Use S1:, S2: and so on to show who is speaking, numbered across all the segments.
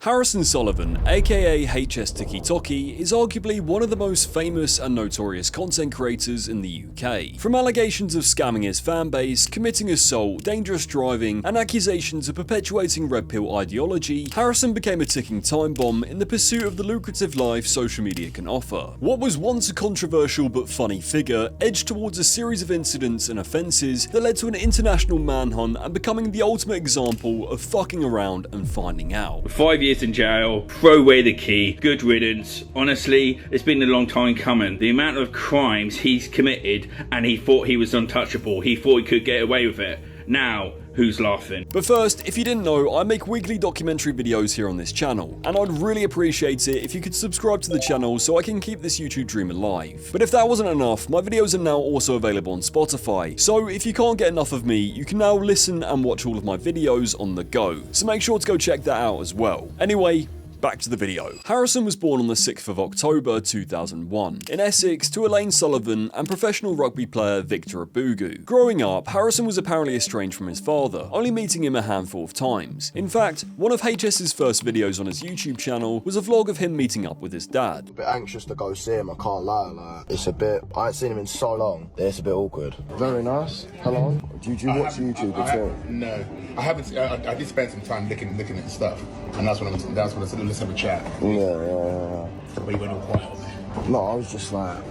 S1: Harrison Sullivan, aka HSTikkyTokky, is arguably one of the most famous and notorious content creators in the UK. From allegations of scamming his fanbase, committing assault, dangerous driving, and accusations of perpetuating red pill ideology, Harrison became a ticking time bomb in the pursuit of the lucrative life social media can offer. What was once a controversial but funny figure edged towards a series of incidents and offences that led to an international manhunt and becoming the ultimate example of fucking around and finding out.
S2: 5 years in jail, throw away the key, good riddance. Honestly, it's been a long time coming. The amount of crimes he's committed, and he thought he was untouchable. He thought he could get away with it. Now, who's laughing?
S1: But first, if you didn't know, I make weekly documentary videos here on this channel, and I'd really appreciate it if you could subscribe to the channel so I can keep this YouTube dream alive. But if that wasn't enough, my videos are now also available on Spotify, so if you can't get enough of me, you can now listen and watch all of my videos on the go, so make sure to go check that out as well. Anyway, back to the video. Harrison was born on the 6th of October 2001 in Essex to Elaine Sullivan and professional rugby player Victor Abugu. Growing up, Harrison was apparently estranged from his father, only meeting him a handful of times. In fact, one of HS's first videos on his YouTube channel was a vlog of him meeting up with his dad.
S3: A bit anxious to go see him, I can't lie, it's a bit, I ain't seen him in so long, it's a bit awkward. Very nice. Hello? Do you watch YouTube at all?
S4: No, I haven't. I did spend some time looking at the stuff, and that's when I said, let's have a chat.
S3: Yeah.
S4: But you went all quiet on me.
S3: No, I was just like,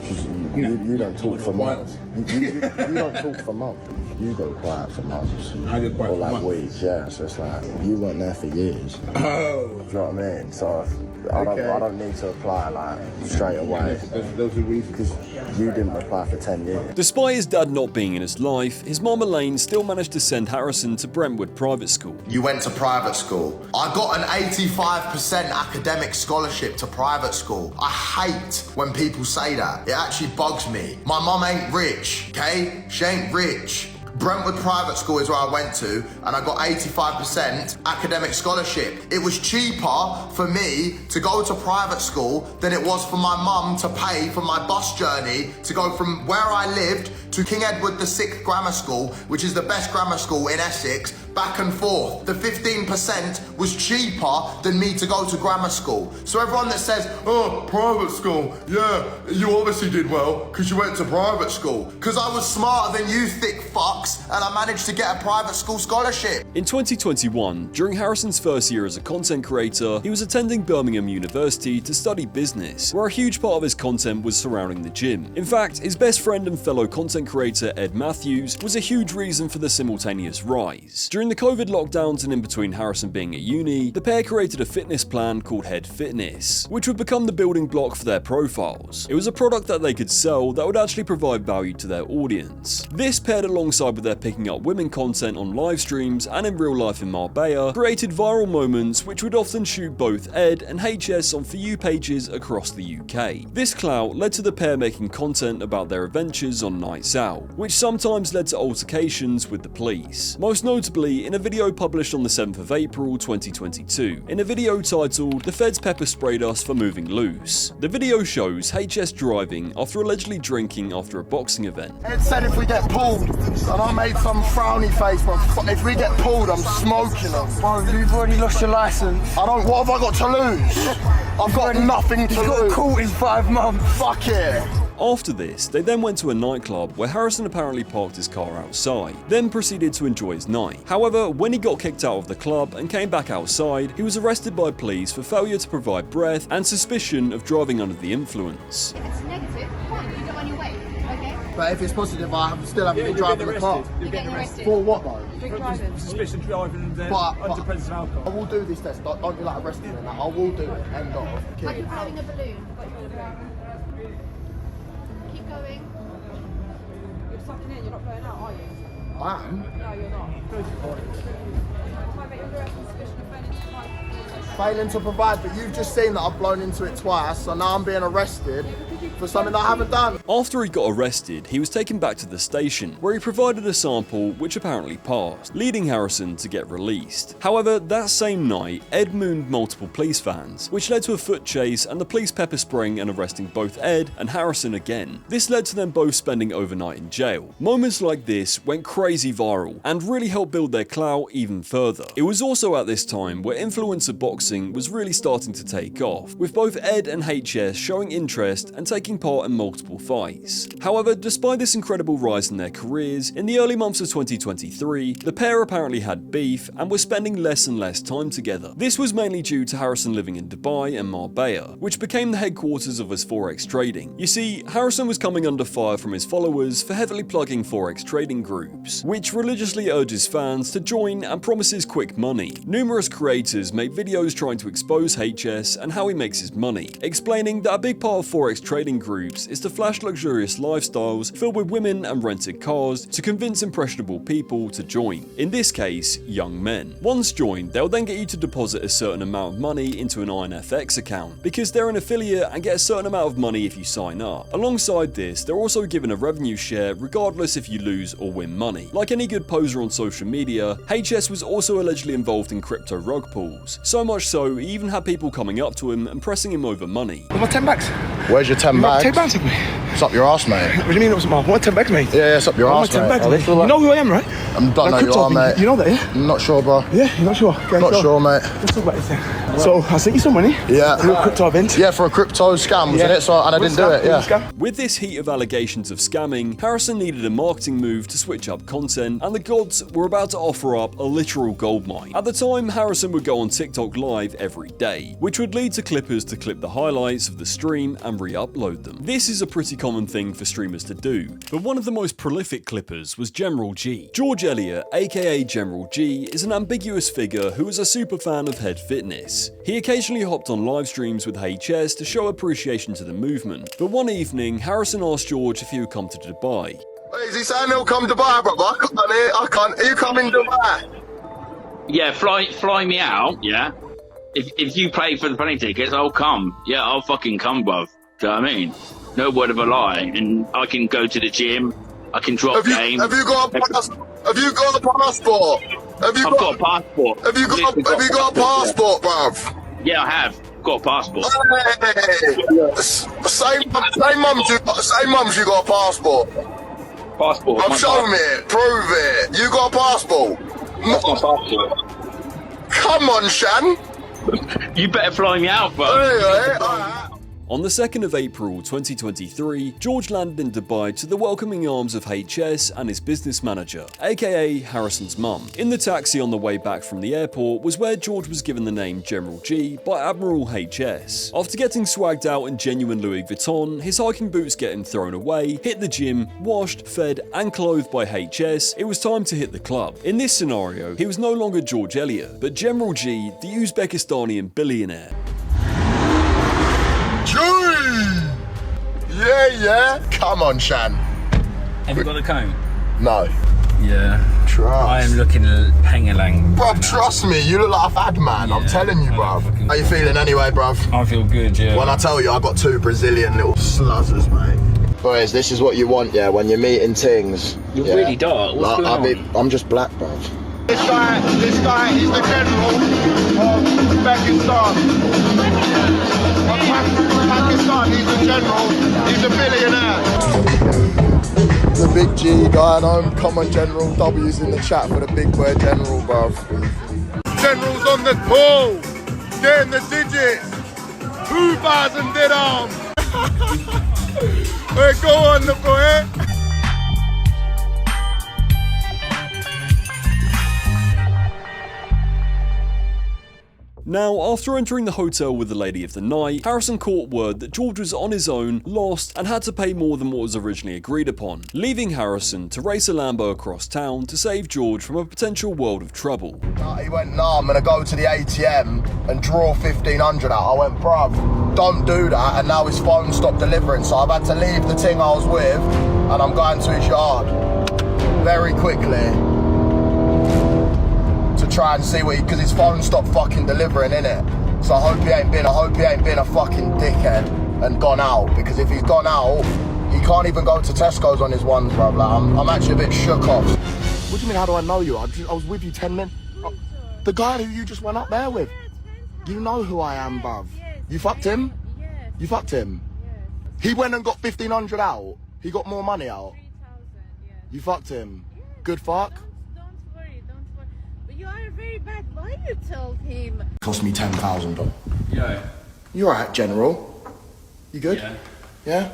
S3: you don't talk for months. You don't talk for months. You go quiet for months.
S4: I go quiet
S3: or like
S4: for months.
S3: weeks, yeah. So it's like, you weren't there for years.
S4: Oh.
S3: Do you know what I mean? So I don't need to apply like straight away.
S4: Those are reasons.
S3: Because you didn't apply for 10 years.
S1: Despite his dad not being in his life, his mom Elaine still managed to send Harrison to Brentwood Private School.
S5: You went to private school. I got an 85% academic scholarship to private school. I hate when people say that. It actually bugs me. My mum ain't rich, okay? She ain't rich. Brentwood Private School is where I went to, and I got 85% academic scholarship. It was cheaper for me to go to private school than it was for my mum to pay for my bus journey to go from where I lived to King Edward VI Grammar School, which is the best grammar school in Essex, back and forth. The 15% was cheaper than me to go to grammar school. So everyone that says, oh, private school, yeah, you obviously did well because you went to private school. Because I was smarter than you thick fucks, and I managed to get a private school scholarship.
S1: In 2021, during Harrison's first year as a content creator, he was attending Birmingham University to study business, where a huge part of his content was surrounding the gym. In fact, his best friend and fellow content creator Ed Matthews was a huge reason for the simultaneous rise. During the COVID lockdowns and in between Harrison being at uni, the pair created a fitness plan called Head Fitness, which would become the building block for their profiles. It was a product that they could sell that would actually provide value to their audience. This, paired alongside with their picking up women content on live streams and in real life in Marbella, created viral moments which would often shoot both Ed and HS on For You pages across the UK. This clout led to the pair making content about their adventures on nights out, which sometimes led to altercations with the police. Most notably in a video published on the 7th of April 2022, in a video titled "The Feds Pepper Sprayed Us for Moving Loose." The video shows HS driving after allegedly drinking after a boxing event.
S3: Ed said if we get pulled, and I made some frowny face, but if we get pulled, I'm smoking them.
S6: Bro, you've already lost your license.
S3: What have I got to lose? I've got nothing to lose.
S6: You got caught in 5 months.
S3: Fuck it.
S1: After this, they then went to a nightclub where Harrison apparently parked his car outside, then proceeded to enjoy his night. However, when he got kicked out of the club and came back outside, he was arrested by police for failure to provide breath and suspicion of driving under the influence.
S7: If it's negative, fine, you go on your way, okay?
S3: But if it's positive, I still haven't been driving the car.
S7: You're getting arrested.
S3: For what though?
S7: Drink driving.
S6: Suspicion driving under presence of alcohol.
S3: I will do this test. Don't be like arresting me. I will do it. End of.
S7: Like you're blowing a balloon. Keep going.
S8: You're sucking in, you're not blowing out, are you?
S3: I am.
S8: No, you're not. Mate, you're under arrest on suspicion of failing to provide.
S3: Failing to provide, but you've just seen that I've blown into it twice, so now I'm being arrested for something that I haven't done.
S1: After he got arrested, he was taken back to the station, where he provided a sample which apparently passed, leading Harrison to get released. However, that same night, Ed mooned multiple police vans, which led to a foot chase and the police pepper spraying and arresting both Ed and Harrison again. This led to them both spending overnight in jail. Moments like this went crazy viral and really helped build their clout even further. It was also at this time where influencer boxer Harrison was really starting to take off, with both Ed and HS showing interest and taking part in multiple fights. However, despite this incredible rise in their careers, in the early months of 2023, the pair apparently had beef and were spending less and less time together. This was mainly due to Harrison living in Dubai and Marbella, which became the headquarters of his Forex trading. You see, Harrison was coming under fire from his followers for heavily plugging Forex trading groups, which religiously urges fans to join and promises quick money. Numerous creators make videos trying to expose HS and how he makes his money, explaining that a big part of Forex trading groups is to flash luxurious lifestyles filled with women and rented cars to convince impressionable people to join, in this case, young men. Once joined, they'll then get you to deposit a certain amount of money into an INFX account, because they're an affiliate and get a certain amount of money if you sign up. Alongside this, they're also given a revenue share regardless if you lose or win money. Like any good poser on social media, HS was also allegedly involved in crypto rug pulls, so much so he even had people coming up to him and pressing him over money.
S6: I want 10 bags.
S3: Where's your 10 bags?
S6: 10 bags with me.
S3: It's up your arse, mate.
S6: What do you mean it wasn't mine? I want 10 bags, mate.
S3: Yeah, it's up your
S6: I
S3: arse,
S6: want 10
S3: mate.
S6: bags, mate. You know who I am, right?
S3: I don't know you
S6: crypto
S3: are,
S6: thing.
S3: mate.
S6: You know that, yeah?
S3: I'm not sure, bro.
S6: Yeah, you're not sure? Okay,
S3: Not sure, mate.
S6: Let's talk about this then. So, I sent you some money.
S3: Yeah.
S6: A little crypto event.
S3: Yeah, for a crypto scam, wasn't it? So, and I didn't do it, yeah.
S1: With this heat of allegations of scamming, Harrison needed a marketing move to switch up content, and the gods were about to offer up a literal goldmine. At the time, Harrison would go on TikTok live every day, which would lead to clippers to clip the highlights of the stream and re-upload them. This is a pretty common thing for streamers to do, but one of the most prolific clippers was General G. George Elliott, aka General G, is an ambiguous figure who is a super fan of head fitness. He occasionally hopped on live streams with HS to show appreciation to the movement, but one evening, Harrison asked George if he would come to Dubai.
S5: Hey, is he saying he'll come to Dubai, brother? I can't. Are you coming to Dubai?
S2: Yeah, fly me out, yeah. If you pay for the plane tickets, I'll come. Yeah, I'll fucking come, bruv. Do you know what I mean? No word of a lie. And I can go to the gym, I can drop game.
S5: Have you got a passport? Have you got a passport?
S2: I've got a passport.
S5: Have you got a passport, bruv?
S2: Yeah, I have. Got a passport.
S5: Hey, same mums you got a passport.
S2: Passport.
S5: Show me it. Prove it. You got a passport.
S2: That's my passport.
S5: Come on, Shan.
S2: You better fly me out, bro.
S5: Anyway, alright.
S1: On the 2nd of April 2023, George landed in Dubai to the welcoming arms of HS and his business manager, aka Harrison's mum. In the taxi on the way back from the airport was where George was given the name General G by Admiral HS. After getting swagged out in genuine Louis Vuitton, his hiking boots getting thrown away, hit the gym, washed, fed and clothed by HS, it was time to hit the club. In this scenario, he was no longer George Elliott, but General G, the Uzbekistani billionaire.
S5: Yeah. Come on, Shan.
S9: Have you got the comb?
S5: No.
S9: Yeah.
S5: Trust.
S9: I am looking pangalang.
S5: Bruv, trust me, you look like a fad man. I'm telling you, bruv. How you feeling anyway, bruv?
S9: I feel good, yeah.
S5: When I tell you I got 2 Brazilian little sluzzers, mate. Boys, this is what you want, yeah, when you're meeting things.
S2: You're really dark. What's going on?
S5: I'm just black, bruv.
S4: This guy is the general of Uzbekistan. Of Pakistan, he's the general. He's a billionaire.
S5: The big G going home. Come on, General. W's in the chat for the big word General, bruv.
S4: General's on the ball. Getting the digits. 2,000 dirham. Hey, go on, the boy.
S1: Now, after entering the hotel with the lady of the night, Harrison caught word that George was on his own, lost, and had to pay more than what was originally agreed upon, leaving Harrison to race a Lambo across town to save George from a potential world of trouble.
S5: He went, nah, I'm gonna go to the ATM and draw 1,500 out. I went, bruv, don't do that, and now his phone stopped delivering, so I've had to leave the ting I was with, and I'm going to his yard very quickly to try and see what because his phone stopped fucking delivering, innit? So I hope he ain't been a fucking dickhead and gone out, because if he's gone out, he can't even go to Tesco's on his ones, bruv. Like, I'm actually a bit shook off. What do you mean, how do I know you? I was with you 10 minutes. The guy who you just went up there with. You know who I am, bruv. You fucked him? You fucked him? He went and got 1,500 out. He got more money out. You fucked him. Good fuck.
S10: you are a very bad boy, you told him.
S3: Cost me 10,000, bro.
S9: Yo.
S3: You alright, General? You good?
S9: Yeah.
S3: Yeah?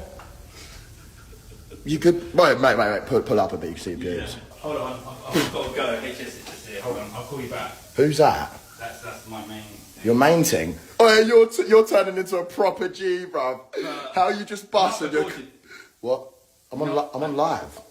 S3: You good? Wait, mate, pull up a bit, you see views.
S9: Hold on, I've got to go. HS is just here. Hold on, I'll call you back.
S3: Who's that?
S9: That's my main thing.
S3: Your main thing? Oh, yeah, you're turning into a proper G, bruv. How you just busted your... What? I'm on live.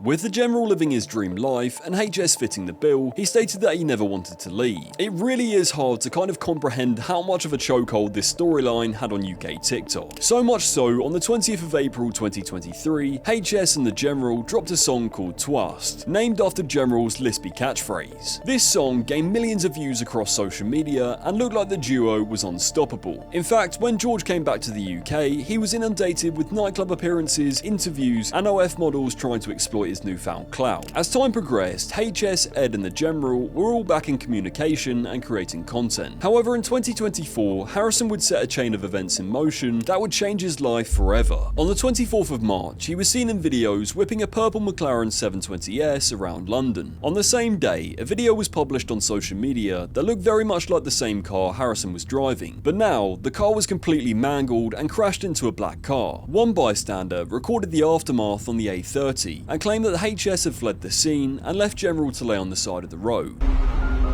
S1: With the General living his dream life and HS fitting the bill, he stated that he never wanted to leave. It really is hard to kind of comprehend how much of a chokehold this storyline had on UK TikTok. So much so, on the 20th of April 2023, HS and the General dropped a song called Twast, named after General's lispy catchphrase. This song gained millions of views across social media and looked like the duo was unstoppable. In fact, when George came back to the UK, he was inundated with nightclub appearances, interviews, and OF models trying to exploit his newfound clout. As time progressed, HS, Ed and the General were all back in communication and creating content. However, in 2024, Harrison would set a chain of events in motion that would change his life forever. On the 24th of March, he was seen in videos whipping a purple McClaren 720S around London. On the same day, a video was published on social media that looked very much like the same car Harrison was driving, but now the car was completely mangled and crashed into a black car. One bystander recorded the aftermath on the A30 and claimed that HS had fled the scene and left General to lay on the side of the road.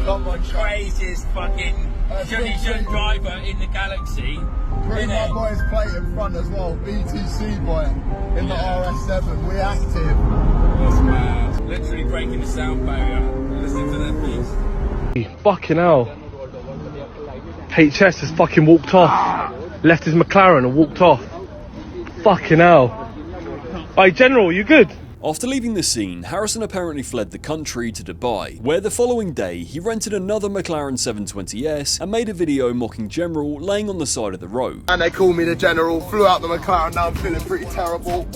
S2: Come on, craziest fucking shouldn't driver in the galaxy.
S4: Bring my boy's plate in front as well, BTC boy, in the RS7, we active.
S2: That's mad. Literally breaking the sound barrier. Listen to that piece.
S11: Fucking hell. HS has fucking walked off. Left his McLaren and walked off. Fucking hell. Hey, General, you good?
S1: After leaving the scene, Harrison apparently fled the country to Dubai, where the following day he rented another McClaren 720S and made a video mocking General laying on the side of the road.
S3: And they call me the General, flew out the McLaren, now I'm feeling pretty terrible.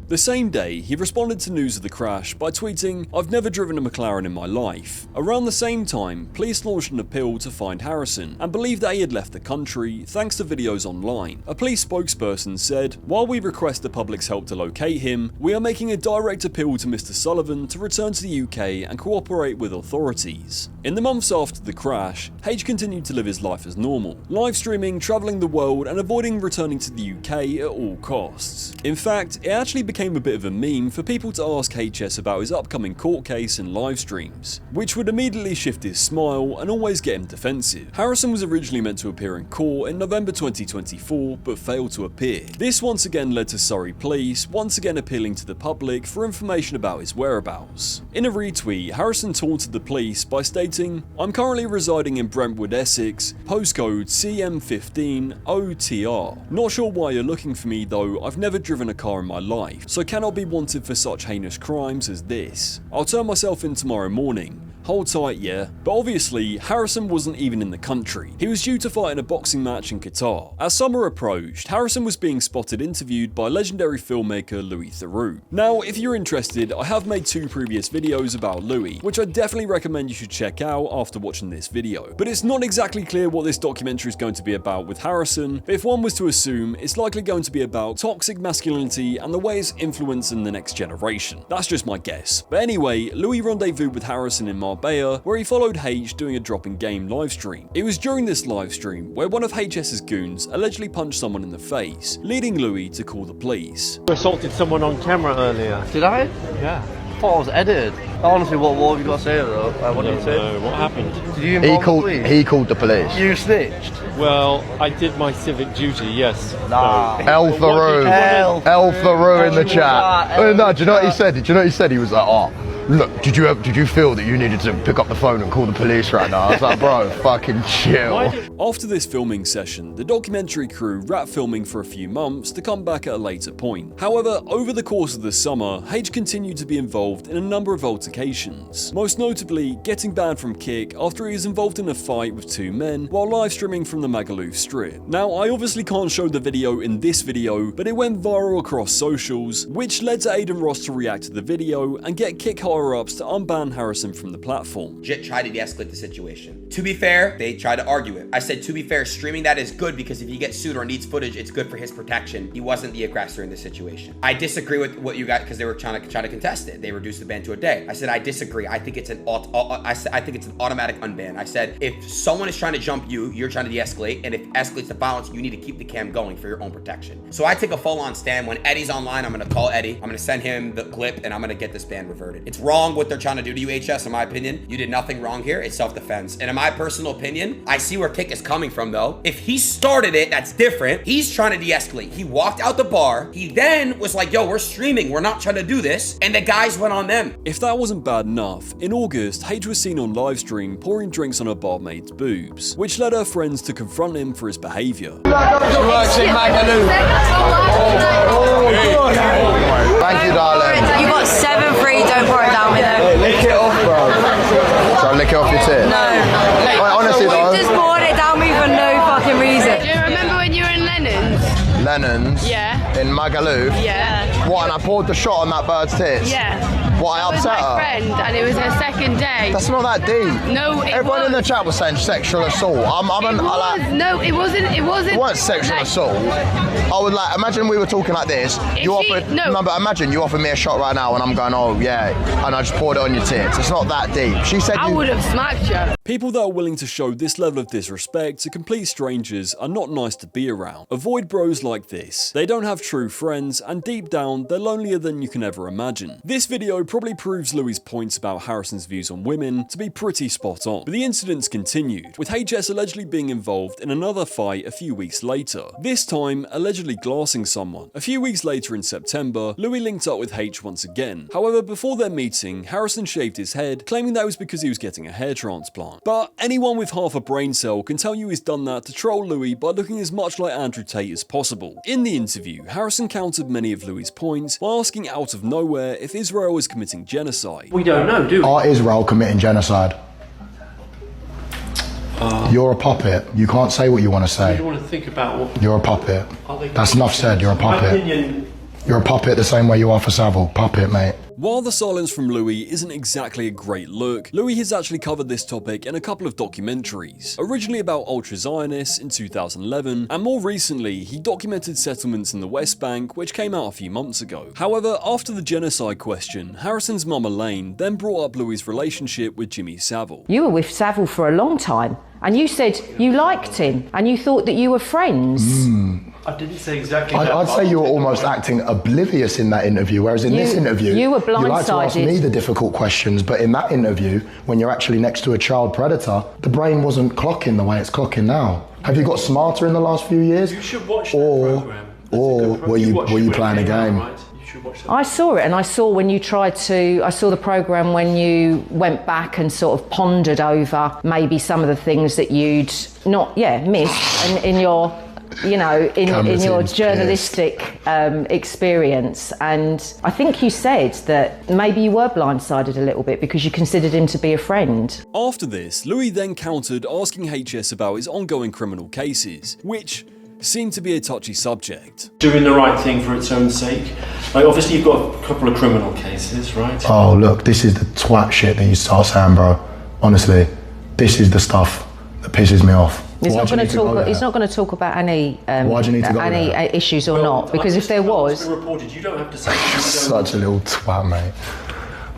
S1: The same day, he responded to news of the crash by tweeting, "I've never driven a McLaren in my life." Around the same time, police launched an appeal to find Harrison and believed that he had left the country thanks to videos online. A police spokesperson said, "While we request the public's help to locate him, we are making a direct appeal to Mr. Sullivan to return to the UK and cooperate with authorities." In the months after the crash, H continued to live his life as normal, live streaming, travelling the world and avoiding returning to the UK at all costs. In fact, it actually became a bit of a meme for people to ask HS about his upcoming court case and live streams, which would immediately shift his smile and always get him defensive. Harrison was originally meant to appear in court in November 2024, but failed to appear. This once again led to Surrey Police once again appealing to the public for information about his whereabouts. In a retweet, Harrison taunted the police by stating, "I'm currently residing in Brentwood, Essex, postcode CM15OTR. Not sure why you're looking for me though, I've never driven a car in my life, so cannot be wanted for such heinous crimes as this. I'll turn myself in tomorrow morning. Hold tight, yeah." But obviously, Harrison wasn't even in the country. He was due to fight in a boxing match in Qatar. As summer approached, Harrison was being spotted interviewed by legendary filmmaker Louis Theroux. Now, if you're interested, I have made 2 previous videos about Louis, which I definitely recommend you should check out after watching this video. But it's not exactly clear what this documentary is going to be about with Harrison, but if one was to assume, it's likely going to be about toxic masculinity and the way it's influencing the next generation. That's just my guess. But anyway, Louis rendezvoused with Harrison in Marbella, where he followed H doing a drop in game livestream. It was during this livestream where one of HS's goons allegedly punched someone in the face, leading Louis to call the police.
S11: You assaulted someone on camera earlier.
S12: Did I?
S11: Yeah.
S12: I thought I was edited. Honestly, what have you got to say though? What did you say?
S11: What happened?
S12: Did you involve the police?
S3: He called the police.
S12: You snitched?
S11: Well, I did my civic duty, yes.
S12: Nah.
S3: El Theroux. El Theroux in the chat. No, do you know what he said? Do you know what he said? He was like, "Oh, look, did you feel that you needed to pick up the phone and call the police right now?" I was like, "Bro, fucking chill."
S1: After this filming session, the documentary crew wrapped filming for a few months to come back at a later point. However, over the course of the summer, H continued to be involved in a number of altercations, most notably getting banned from Kick after he was involved in a fight with 2 men while live streaming from the Magaluf strip. Now, I obviously can't show the video in this video, but it went viral across socials, which led to Aiden Ross to react to the video and get Kick hot higher-ups to unban Harrison from the platform.
S13: Legit tried to de-escalate the situation. To be fair, they tried to argue it. I said, to be fair, streaming that is good because if he gets sued or needs footage, it's good for his protection. He wasn't the aggressor in this situation. I disagree with what you got because they were trying to contest it. They reduced the ban to a day. I said, I disagree. I think it's an automatic unban. I said, if someone is trying to jump you, you're trying to de-escalate, and if it escalates the violence, you need to keep the cam going for your own protection. So I take a full-on stand. When Eddie's online, I'm gonna call Eddie. I'm gonna send him the clip, and I'm gonna get this ban reverted. It's wrong what they're trying to do to you, HS, in my opinion. You did nothing wrong here. It's self-defense. And in my personal opinion, I see where Kick is coming from, though. If he started it, that's different. He's trying to de-escalate. He walked out the bar. He then was like, yo, we're streaming. We're not trying to do this. And the guys went on them.
S1: If that wasn't bad enough, in August, H was seen on livestream pouring drinks on her barmaid's boobs, which led her friends to confront him for his behaviour.
S3: She works in Magaluf. Thank you, darling.
S14: You got 7 free, don't pour it down with them.
S3: Lick it off, bro. So lick it off your tip?
S14: No.
S3: Wait, honestly, though.
S14: Just poured it down me for no fucking reason.
S10: Do you remember when you were in Lennon's?
S3: Lennon's?
S10: Yeah.
S3: In Magaluf?
S10: Yeah.
S3: What, and I poured the shot on that bird's tits?
S10: Yeah.
S3: What, I upset her?
S10: Friend, and it was her second day.
S3: That's not that deep.
S10: No, it
S3: Everyone
S10: was.
S3: in the chat was saying sexual assault.
S10: No, it wasn't. It wasn't.
S3: It wasn't sexual assault. I would like, imagine we were talking like this. But imagine you offered me a shot right now and I'm going, oh yeah, and I just poured it on your tits. It's not that deep. She said
S10: I would have smacked you.
S1: People that are willing to show this level of disrespect to complete strangers are not nice to be around. Avoid bros like this. They don't have true friends, and deep down, they're lonelier than you can ever imagine. This video probably proves Louis' points about Harrison's views on women to be pretty spot on. But the incidents continued, with HS allegedly being involved in another fight a few weeks later, this time allegedly glassing someone. A few weeks later in September, Louis linked up with H once again. However, before their meeting, Harrison shaved his head, claiming that was because he was getting a hair transplant. But anyone with half a brain cell can tell you he's done that to troll Louis by looking as much like Andrew Tate as possible. In the interview, Harrison countered many of Louis' points by asking out of nowhere if Israel is committing genocide.
S15: We don't know, do we?
S3: Are Israel committing genocide? You're a puppet. You can't say what you want to say.
S15: You don't want to think about what...
S3: You're a puppet. That's enough said. You're a puppet. You're a puppet the same way you are for Savile. Puppet, mate.
S1: While the silence from Louis isn't exactly a great look, Louis has actually covered this topic in a couple of documentaries, originally about ultra-Zionists in 2011, and more recently, he documented settlements in the West Bank, which came out a few months ago. However, after the genocide question, Harrison's mum Elaine then brought up Louis' relationship with Jimmy Savile.
S16: You were with Savile for a long time, and you said you liked him, and you thought that you were friends.
S15: I didn't say exactly that.
S3: I'd say you were almost acting oblivious in that interview, whereas in this interview,
S16: you were blindsided.
S3: You like to ask me the difficult questions, but in that interview, when you're actually next to a child predator, the brain wasn't clocking the way it's clocking now. Have you got smarter in the last few years?
S15: You should watch that program.
S3: Or were you playing a game?
S15: Right? You should watch that.
S16: I saw it, and I saw when you tried to, I saw the programme when you went back and sort of pondered over maybe some of the things that you'd not, missed in your, you know, in your journalistic experience. And I think you said that maybe you were blindsided a little bit because you considered him to be a friend.
S1: After this, Louis then countered asking HS about his ongoing criminal cases, which seemed to be a touchy subject.
S15: Doing the right thing for its own sake. Like, obviously you've got a couple of criminal cases, right?
S3: Oh, look, this is the twat shit that you start saying, bro. Honestly, this is the stuff that pisses me off.
S16: He's not going to talk about any issues or not, because if there was,
S15: reported, you don't have to say.
S3: Such a little twat, mate.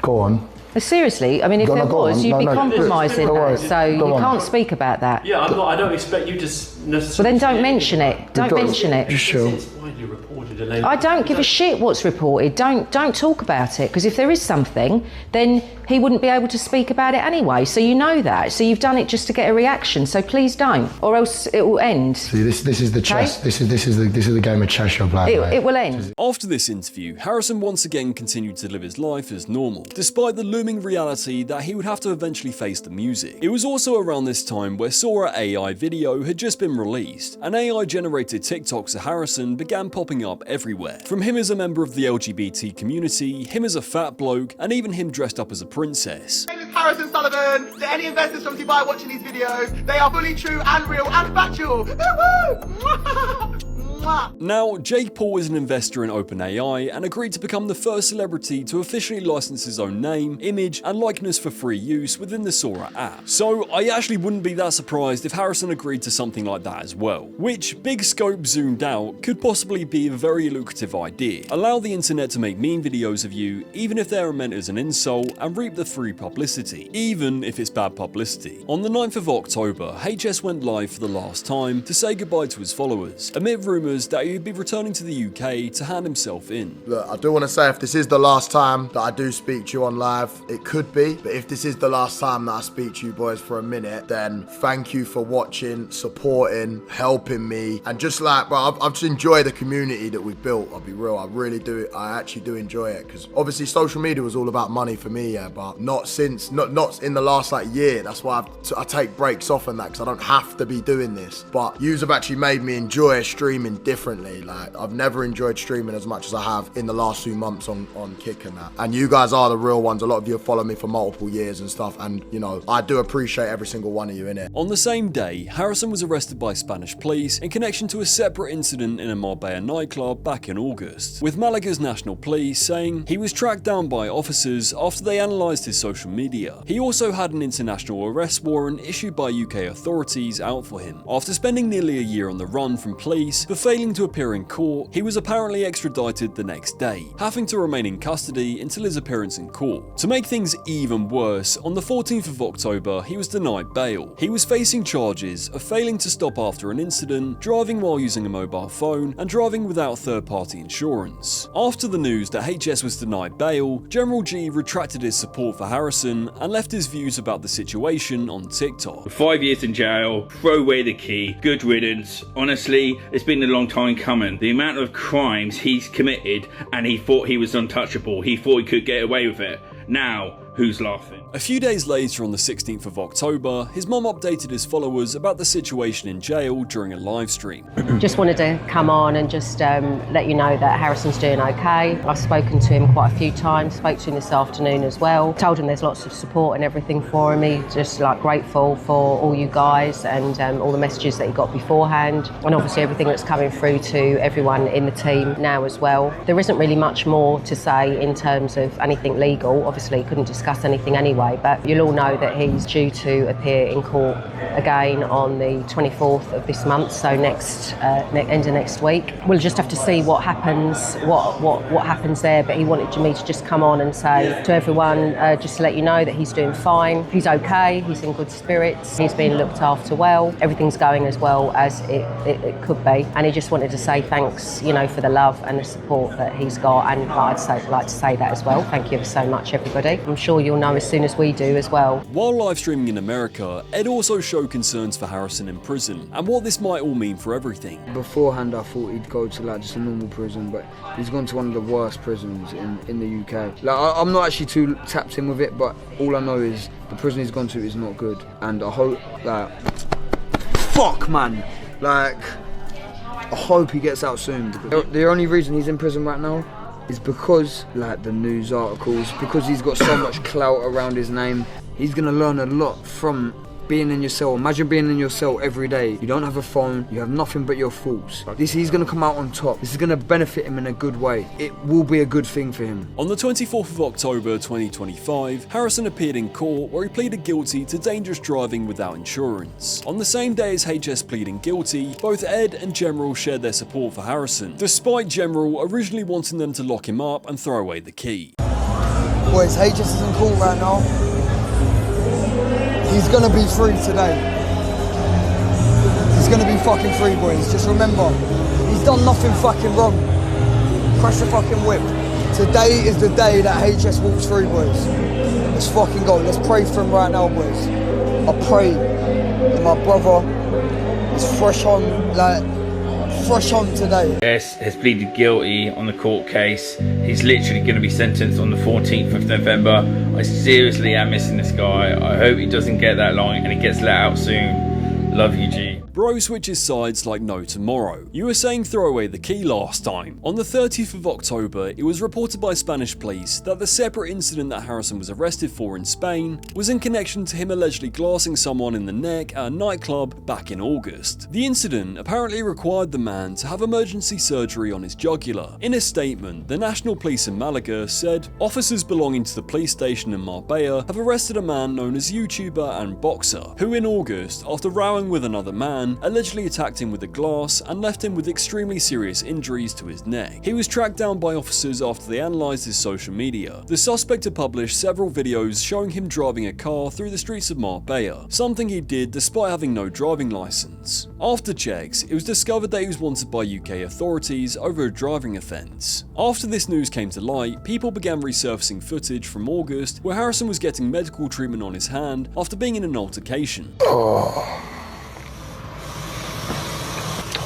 S3: Go on.
S16: Seriously, I mean, if there was, you'd be compromising that, so you can't speak about that.
S15: Yeah, I don't expect you to necessarily.
S16: Well, then don't mention it. Don't mention it.
S3: Sure.
S15: It's widely reported.
S16: I don't give a shit what's reported. Don't talk about it, because if there is something, then he wouldn't be able to speak about it anyway. So you know that. So you've done it just to get a reaction. So please don't, or else it will end.
S3: See, this is the chess. This is the game of chess you're playing.
S16: It will end.
S1: After this interview, Harrison once again continued to live his life as normal, despite the looming reality that he would have to eventually face the music. It was also around this time where Sora AI video had just been released, and AI-generated TikToks of Harrison began popping up everywhere. From him as a member of the LGBT community, him as a fat bloke, and even him dressed up as a princess.
S17: My name is Harrison Sullivan. To any investors from Dubai watching these videos, they are fully true and real and factual.
S1: Now, Jake Paul is an investor in OpenAI and agreed to become the first celebrity to officially license his own name, image, and likeness for free use within the Sora app. So I actually wouldn't be that surprised if Harrison agreed to something like that as well, which, big scope zoomed out, could possibly be a very lucrative idea. Allow the internet to make meme videos of you, even if they are meant as an insult, and reap the free publicity, even if it's bad publicity. On the 9th of October, HS went live for the last time to say goodbye to his followers, amid rumours that he would be returning to the UK to hand himself in.
S5: Look, I do want to say, if this is the last time that I do speak to you on live, it could be, but if this is the last time that I speak to you boys for a minute, then thank you for watching, supporting, helping me, and just like, bro, I've just enjoyed the community that we've built. I'll be real, I really do. I actually do enjoy it, because obviously social media was all about money for me, yeah, but not in the last like year. That's why I take breaks off and that, because I don't have to be doing this. But yous have actually made me enjoy streaming differently. Like, I've never enjoyed streaming as much as I have in the last few months on Kick and that. And you guys are the real ones. A lot of you have followed me for multiple years and stuff, and you know, I do appreciate every single one of you in it.
S1: On the same day, Harrison was arrested by Spanish police in connection to a separate incident in a Marbella nightclub back in August, with Malaga's national police saying he was tracked down by officers after they analysed his social media. He also had an international arrest warrant issued by UK authorities out for him. After spending nearly a year on the run from police for failing to appear in court, he was apparently extradited the next day, having to remain in custody until his appearance in court. To make things even worse, on the 14th of October, he was denied bail. He was facing charges of failing to stop after an incident, driving while using a mobile phone, and driving without third-party insurance. After the news that HS was denied bail, General G retracted his support for Harrison and left his views about the situation on TikTok.
S2: 5 years in jail, throw away the key, good riddance. Honestly, it's been a long time coming. The amount of crimes he's committed, and he thought he was untouchable. He thought he could get away with it. Now, who's laughing?
S1: A few days later, on the 16th of October, his mum updated his followers about the situation in jail during a live stream.
S18: Just wanted to come on and just let you know that Harrison's doing okay. I've spoken to him quite a few times, spoke to him this afternoon as well. Told him there's lots of support and everything for him. He's just like grateful for all you guys and all the messages that he got beforehand, and obviously everything that's coming through to everyone in the team now as well. There isn't really much more to say in terms of anything legal. Obviously, couldn't discuss anything anyway, but you'll all know that he's due to appear in court again on the 24th of this month, so end of next week. We'll just have to see what happens, what happens there, but he wanted me to just come on and say to everyone, just to let you know that he's doing fine, he's okay, he's in good spirits, he's being looked after well, everything's going as well as it could be, and he just wanted to say thanks, you know, for the love and the support that he's got, and I'd like to say that as well. Thank you so much, everybody. I'm sure you'll know as soon as we do as well.
S1: While live streaming in America, Ed also showed concerns for Harrison in prison and what this might all mean for everything.
S19: Beforehand, I thought he'd go to like just a normal prison, but he's gone to one of the worst prisons in the UK. Like, I'm not actually too tapped in with it, but all I know is the prison he's gone to is not good, and I hope that fuck man, like I hope he gets out soon. The only reason he's in prison right now is because, like, the news articles, because he's got so much clout around his name. He's gonna learn a lot from being in your cell. Imagine being in your cell every day. You don't have a phone, you have nothing but your thoughts. He's gonna come out on top. This is gonna benefit him in a good way. It will be a good thing for him.
S1: On the 24th of October 2025, Harrison appeared in court where he pleaded guilty to dangerous driving without insurance. On the same day as HS pleading guilty, both Ed and General shared their support for Harrison, despite General originally wanting them to lock him up and throw away the key.
S20: Boys, HS is in court right now. He's gonna be free today. He's gonna be fucking free, boys. Just remember, he's done nothing fucking wrong. Crash the fucking whip. Today is the day that HS walks free, boys. Let's fucking go. Let's pray for him right now, boys. I pray that my brother is fresh on today.
S2: Yes, has pleaded guilty on the court case. He's literally going to be sentenced on the 14th of November. I seriously am missing this guy. I hope he doesn't get that long and he gets let out soon. Love you, G.
S1: Bro switches sides like no tomorrow. You were saying throw away the key last time. On the 30th of October, it was reported by Spanish police that the separate incident that Harrison was arrested for in Spain was in connection to him allegedly glassing someone in the neck at a nightclub back in August. The incident apparently required the man to have emergency surgery on his jugular. In a statement, the National Police in Malaga said, officers belonging to the police station in Marbella have arrested a man known as YouTuber and boxer, who in August, after rowing with another man, allegedly attacked him with a glass and left him with extremely serious injuries to his neck. He was tracked down by officers after they analysed his social media. The suspect had published several videos showing him driving a car through the streets of Marbella, something he did despite having no driving licence. After checks, it was discovered that he was wanted by UK authorities over a driving offence. After this news came to light, people began resurfacing footage from August where Harrison was getting medical treatment on his hand after being in an altercation.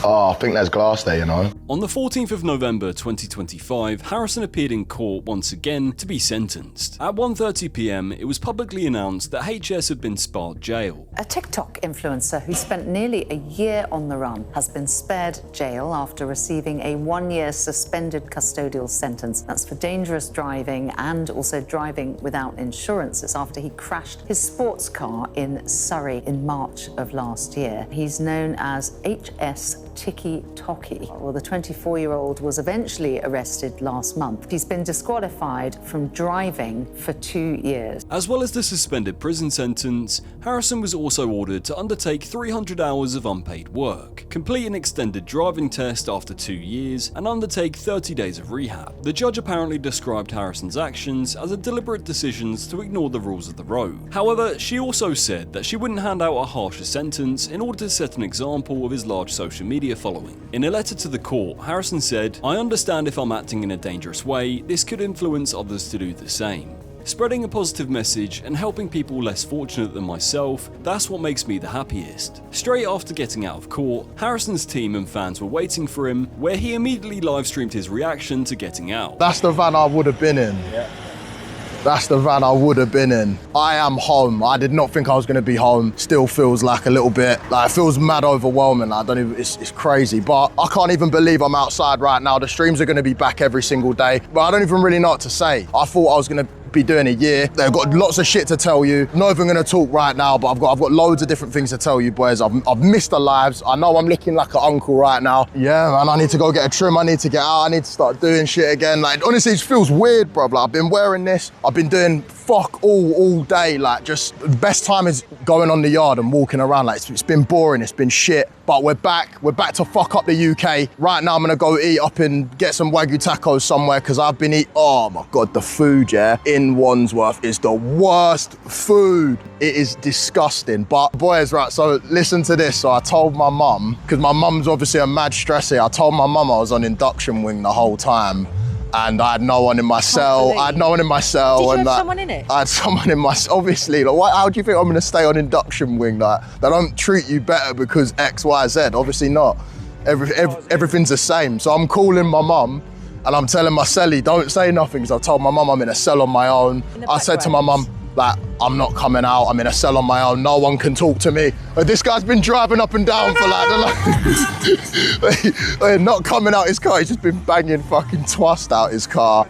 S3: Oh, I think there's glass there, you know.
S1: On the 14th of November 2025, Harrison appeared in court once again to be sentenced. At 1:30 PM, it was publicly announced that HS had been spared jail.
S21: A TikTok influencer who spent nearly a year on the run has been spared jail after receiving a 1-year suspended custodial sentence. That's for dangerous driving and also driving without insurance. It's after he crashed his sports car in Surrey in March of last year. He's known as HSTikkyTokky. Well, the 24-year-old was eventually arrested last month. He's been disqualified from driving for 2 years.
S1: As well as the suspended prison sentence, Harrison was also ordered to undertake 300 hours of unpaid work, complete an extended driving test after 2 years, and undertake 30 days of rehab. The judge apparently described Harrison's actions as a deliberate decisions to ignore the rules of the road. However, she also said that she wouldn't hand out a harsher sentence in order to set an example of his large social media following. In a letter to the court, Harrison said, "I understand if I'm acting in a dangerous way, this could influence others to do the same. Spreading a positive message and helping people less fortunate than myself, that's what makes me the happiest." Straight after getting out of court, Harrison's team and fans were waiting for him, where he immediately live-streamed his reaction to getting out.
S3: That's the van I would have been in. Yeah. That's the van I would have been in. I am home. I did not think I was going to be home. Still feels like a little bit, like it feels mad overwhelming. I don't even, it's crazy. But I can't even believe I'm outside right now. The streams are going to be back every single day. But I don't even really know what to say. I thought I was going to be doing a year. They've got lots of shit to tell you. Not even gonna talk right now, but I've got loads of different things to tell you, boys. I've missed the lives. I know I'm looking like an uncle right now. Yeah, man, I need to go get a trim. I need to get out. I need to start doing shit again. Like, honestly, it feels weird, bro. Like, I've been wearing this. I've been doing fuck all day. Like, just the best time is going on the yard and walking around. Like, it's been boring. It's been shit. But we're back. We're back to fuck up the UK. Right now, I'm gonna go eat up and get some Wagyu tacos somewhere because I've been eating. Oh my God, the food, yeah, in Wandsworth is the worst food. It is disgusting. But boys, right, so listen to this. So I told my mum, because my mum's obviously a mad stressy. I told my mum I was on induction wing the whole time. And I had no one in my cell. I had no one in my cell.
S21: Did you
S3: and
S21: have someone in it?
S3: I had someone in my, obviously. Like, how do you think I'm gonna stay on induction wing? Like, they don't treat you better because X, Y, Z. Obviously not. Everything's the same. So I'm calling my mum and I'm telling my cellie, don't say nothing, because I've told my mum I'm in a cell on my own. I said to my mum, like, I'm not coming out, I'm in a cell on my own, no one can talk to me. But this guy's been driving up and down for like, not coming out his car, he's just been banging fucking twast out his car.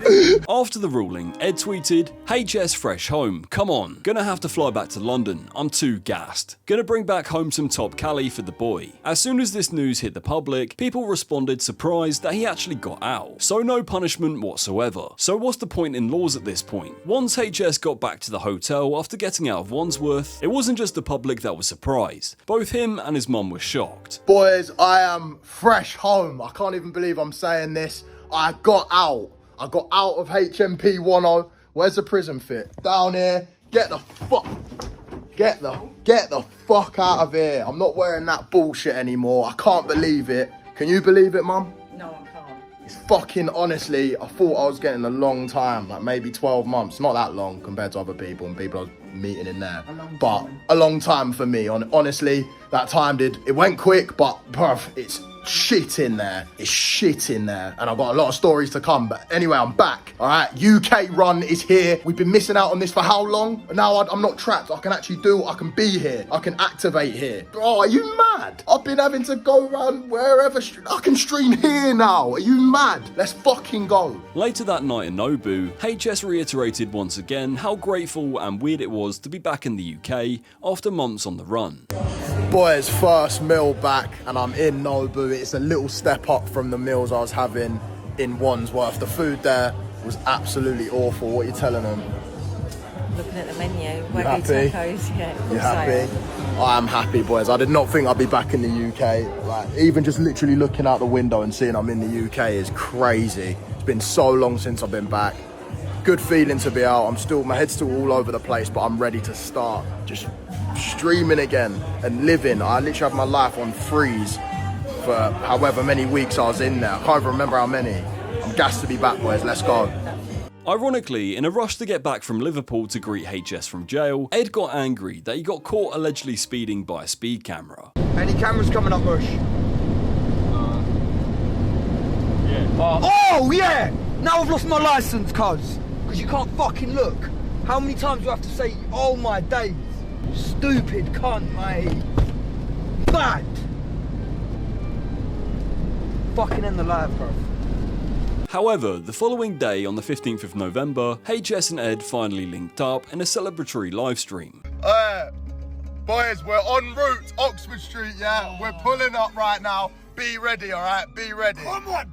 S1: After the ruling, Ed tweeted, "HS fresh home, come on. Gonna have to fly back to London, I'm too gassed. Gonna bring back home some top Cali for the boy." As soon as this news hit the public, people responded surprised that he actually got out. So no punishment whatsoever. So what's the point in laws at this point? Once HS got back to the hotel after getting out of Wandsworth, it wasn't just the public that was surprised. Both him and his mum were shocked.
S3: Boys, I am fresh home. I can't even believe I'm saying this. I got out. I got out of HMP 10. Where's the prison fit? Down here. Get the fuck out of here. I'm not wearing that bullshit anymore. I can't believe it. Can you believe it, mum?
S21: No, I can't.
S3: It's fucking, honestly, I thought I was getting a long time, like maybe 12 months. Not that long compared to other people and people I was meeting in there. But a long time for me. Honestly, that time it went quick, but bruv, it's
S5: shit in there. It's shit in there. And I've got a lot of stories to come. But anyway, I'm back. All right, UK run is here. We've been missing out on this for how long? Now I'm not trapped. I can actually do, I can be here. I can activate here. Oh, are you mad? I've been having to go around wherever. I can stream here now. Are you mad? Let's fucking go.
S1: Later that night in Nobu, HS reiterated once again how grateful and weird it was to be back in the UK after months on the run.
S5: Boys, first meal back, and I'm in Nobu. It's a little step up from the meals I was having in Wandsworth. The food there was absolutely awful. What are you telling them?
S7: Looking at the menu,
S5: you happy?
S7: Tacos, yeah.
S5: You happy? I am happy, boys. I did not think I'd be back in the UK. Like, even just literally looking out the window and seeing I'm in the UK is crazy. It's been so long since I've been back. Good feeling to be out. My head's still all over the place, but I'm ready to start just streaming again and living. I literally have my life on freeze for however many weeks I was in there. I can't even remember how many. I'm gassed to be back, boys. Let's go.
S1: Ironically, in a rush to get back from Liverpool to greet HS from jail, Ed got angry that he got caught allegedly speeding by a speed camera.
S20: Any cameras coming up, Bush?
S9: Yeah.
S20: Oh, yeah! Now I've lost my licence, cuz. Because you can't fucking look. How many times do I have to say, oh my days? Stupid cunt, mate. Bad. Fucking end the live, bro.
S1: However, the following day, on the 15th of November, HS and Ed finally linked up in a celebratory livestream.
S5: Boys, we're en route, Oxford Street, yeah? We're pulling up right now. Be ready, all right? Be ready. Come on.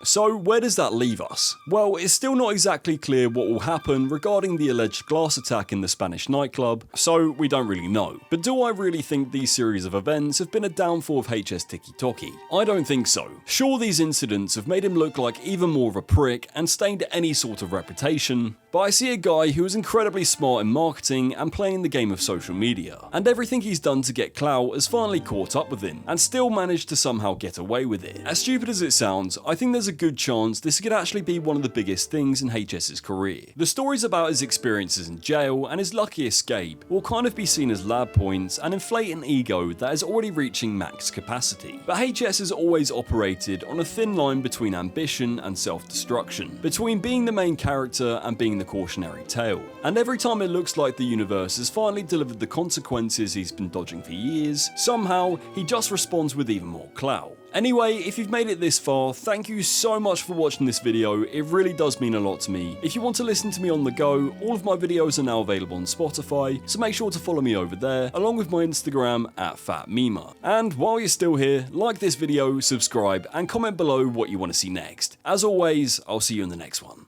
S1: So where does that leave us? Well, it's still not exactly clear what will happen regarding the alleged glass attack in the Spanish nightclub, so we don't really know. But do I really think these series of events have been a downfall of HSTikkyTokky? I don't think so. Sure, these incidents have made him look like even more of a prick and stained any sort of reputation, but I see a guy who is incredibly smart in marketing and playing the game of social media, and everything he's done to get clout has finally caught up with him, and still managed to somehow get away with it. As stupid as it sounds, I think there's a good chance this could actually be one of the biggest things in HS's career. The stories about his experiences in jail and his lucky escape will kind of be seen as lab points and inflate an ego that is already reaching max capacity. But HS has always operated on a thin line between ambition and self-destruction, between being the main character and being the cautionary tale. And every time it looks like the universe has finally delivered the consequences he's been dodging for years, somehow he just responds with even more clout. Anyway, if you've made it this far, thank you so much for watching this video. It really does mean a lot to me. If you want to listen to me on the go, all of my videos are now available on Spotify, so make sure to follow me over there, along with my Instagram @FatMema. And while you're still here, like this video, subscribe, and comment below what you want to see next. As always, I'll see you in the next one.